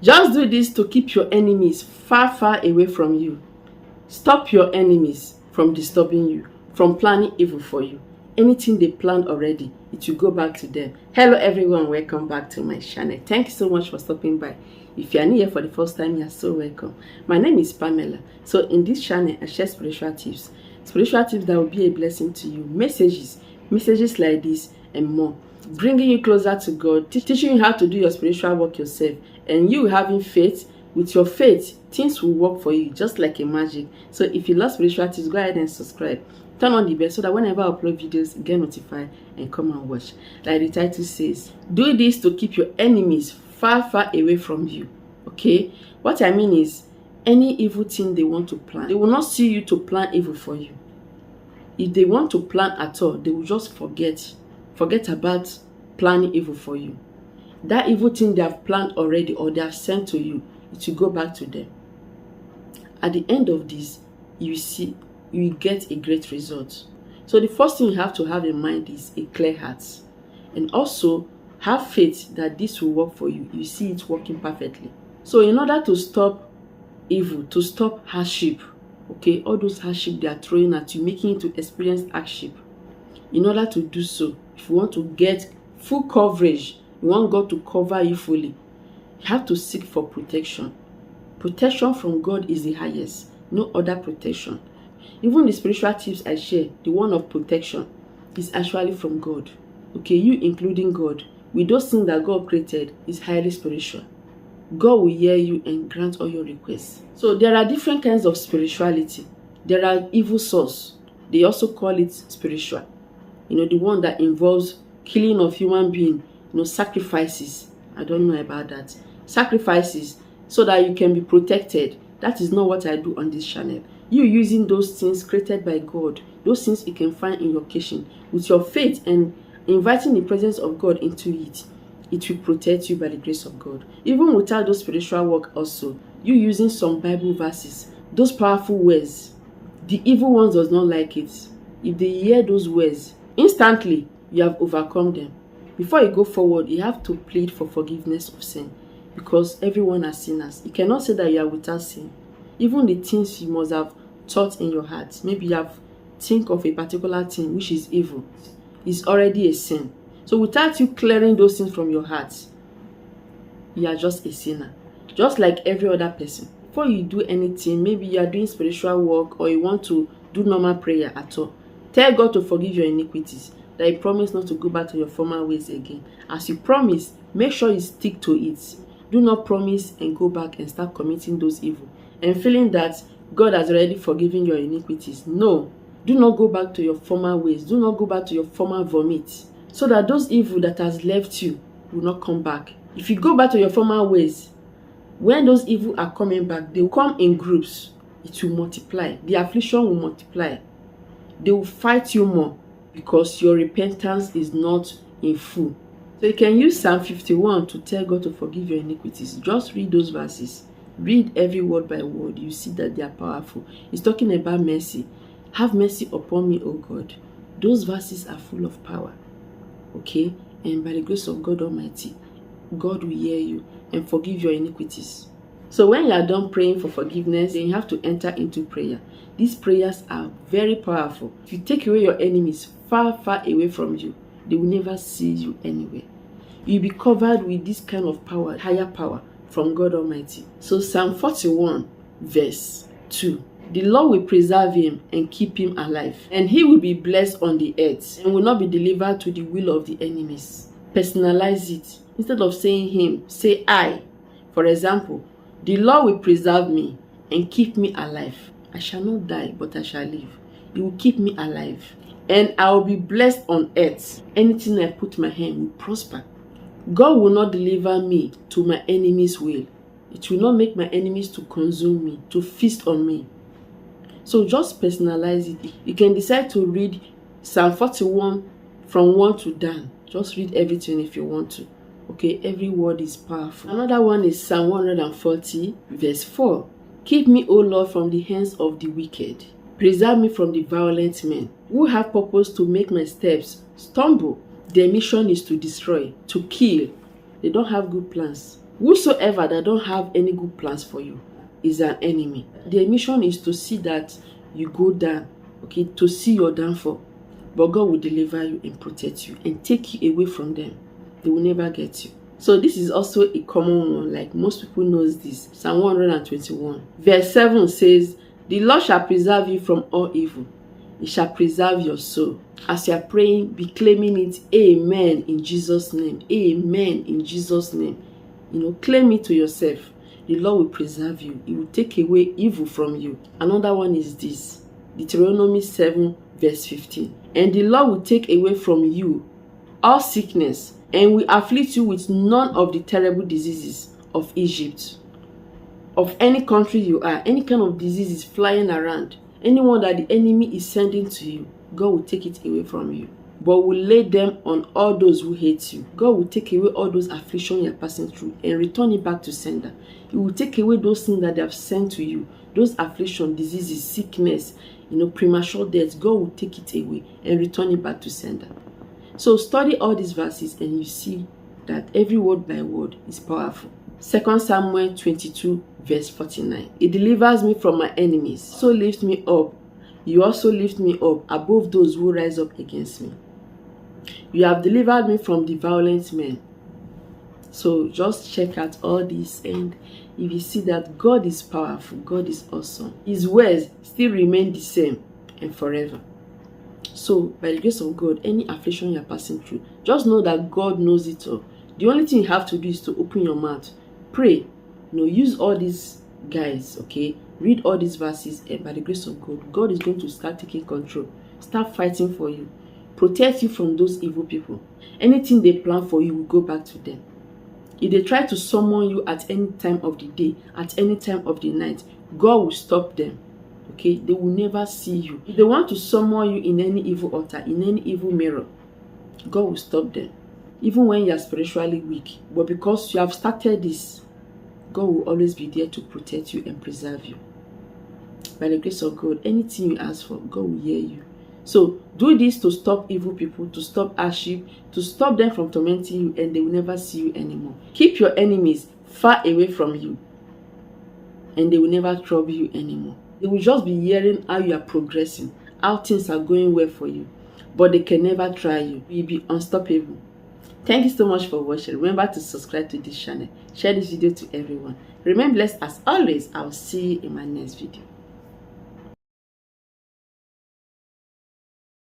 Just do this to keep your enemies far, far away from you. Stop your enemies from disturbing you, from planning evil for you. Anything they planned already, it will go back to them. Hello everyone, welcome back to my channel. Thank you so much for stopping by. If you are new here for the first time, you are so welcome. My name is Pamela. So in this channel, I share spiritual tips that will be a blessing to you. Messages like this and more, bringing you closer to God, teaching you how to do your spiritual work yourself, and you having faith. With your faith, things will work for you just like a magic. So if you love spiritual tips, go ahead and subscribe. Turn on the bell so that whenever I upload videos, you get notified and come and watch. Like the title says, do this to keep your enemies far, far away from you. Okay? What I mean is, any evil thing they want to plan, they will not see you to plan evil for you. If they want to plan at all, they will just forget about planning evil for you. That evil thing they have planned already or they have sent to you, it will go back to them. At the end of this, you will get a great result. So the first thing you have to have in mind is a clear heart, and also have faith that this will work for you. You see it working perfectly. So in order to stop evil, to stop hardship, okay, all those hardship they are throwing at you, making you to experience hardship, in order to do so, if you want to get full coverage, you want God to cover you fully, you have to seek for protection. Protection from God is the highest. No other protection. Even the spiritual tips I share, the one of protection, is actually from God. Okay, you including God. With those things that God created, is highly spiritual. God will hear you and grant all your requests. So there are different kinds of spirituality. There are evil souls. They also call it spiritual. The one that involves killing of human being, sacrifices. I don't know about that. Sacrifices so that you can be protected. That is not what I do on this channel. You using those things created by God, those things you can find in your kitchen, with your faith and inviting the presence of God into it, it will protect you by the grace of God. Even without those spiritual work also, you using some Bible verses, those powerful words, the evil ones does not like it. If they hear those words, instantly you have overcome them. Before you go forward, you have to plead for forgiveness of sin, because everyone are sinners. You cannot say that you are without sin. Even the things you must have thought in your heart, maybe you have think of a particular thing which is evil, is already a sin. So without you clearing those things from your heart, you are just a sinner, just like every other person. Before you do anything, maybe you are doing spiritual work or you want to do normal prayer at all, tell God to forgive your iniquities, that you promise not to go back to your former ways again. As you promise, make sure you stick to it. Do not promise and go back and start committing those evil and feeling that God has already forgiven your iniquities. No, do not go back to your former ways. Do not go back to your former vomit, so that those evil that has left you will not come back. If you go back to your former ways, when those evil are coming back, they will come in groups. It will multiply. The affliction will multiply. They will fight you more because your repentance is not in full. So you can use Psalm 51 to tell God to forgive your iniquities. Just read those verses. Read every word by word. You see that they are powerful. It's talking about mercy. Have mercy upon me, O God. Those verses are full of power. Okay? And by the grace of God Almighty, God will hear you and forgive your iniquities. So when you are done praying for forgiveness, then you have to enter into prayer. These prayers are very powerful. If you take away your enemies far, far away from you, they will never see you anywhere. You'll be covered with this kind of power, higher power from God Almighty. So Psalm 41 verse 2. The Lord will preserve him and keep him alive, and he will be blessed on the earth and will not be delivered to the will of the enemies. Personalize it. Instead of saying him, say I. For example, the Lord will preserve me and keep me alive. I shall not die, but I shall live. He will keep me alive, and I will be blessed on earth. Anything I put my hand will prosper. God will not deliver me to my enemies' will. It will not make my enemies to consume me, to feast on me. So just personalize it. You can decide to read Psalm 41 from 1 to down. Just read everything if you want to. Okay, every word is powerful. Another one is Psalm 140 verse 4. Keep me, O Lord, from the hands of the wicked. Preserve me from the violent men who have purpose to make my steps stumble. Their mission is to destroy, to kill. They don't have good plans. Whosoever that don't have any good plans for you is an enemy. Their mission is to see that you go down, okay, to see your downfall. But God will deliver you and protect you and take you away from them. They will never get you. So this is also a common one, like most people knows this. Psalm 121 verse 7 says, "The Lord shall preserve you from all evil. He shall preserve your soul." As you are praying, be claiming it. Amen in Jesus' name. Amen in Jesus' name. Claim it to yourself. The Lord will preserve you. He will take away evil from you. Another one is this. Deuteronomy 7 verse 15. "And the Lord will take away from you all sickness, and will afflict you with none of the terrible diseases of Egypt." Of any country you are, any kind of disease is flying around, anyone that the enemy is sending to you, God will take it away from you, but will lay them on all those who hate you. God will take away all those afflictions you are passing through and return it back to sender. He will take away those things that they have sent to you, those afflictions, diseases, sickness, premature death. God will take it away and return it back to sender. So study all these verses and you see that every word by word is powerful. 2 Samuel 22 verse 49. "He delivers me from my enemies, so lift me up. You also lift me up above those who rise up against me. You have delivered me from the violent men." So just check out all this, and if you see that God is powerful, God is awesome, His words still remain the same and forever. So by the grace of God, any affliction you are passing through, just know that God knows it all. The only thing you have to do is to open your mouth, pray, use all these guys, okay, read all these verses, and by the grace of God, God is going to start taking control, start fighting for you, protect you from those evil people. Anything they plan for you will go back to them. If they try to summon you at any time of the day, at any time of the night, God will stop them. Okay, they will never see you. If they want to summon you in any evil altar, in any evil mirror, God will stop them. Even when you are spiritually weak, but because you have started this, God will always be there to protect you and preserve you. By the grace of God, anything you ask for, God will hear you. So do this to stop evil people, to stop hardship, to stop them from tormenting you, and they will never see you anymore. Keep your enemies far away from you, and they will never trouble you anymore. They will just be hearing how you are progressing, how things are going well for you, but they can never try you. You will be unstoppable. Thank you so much for watching. Remember to subscribe to this channel. Share this video to everyone. Remain blessed as always. I will see you in my next video.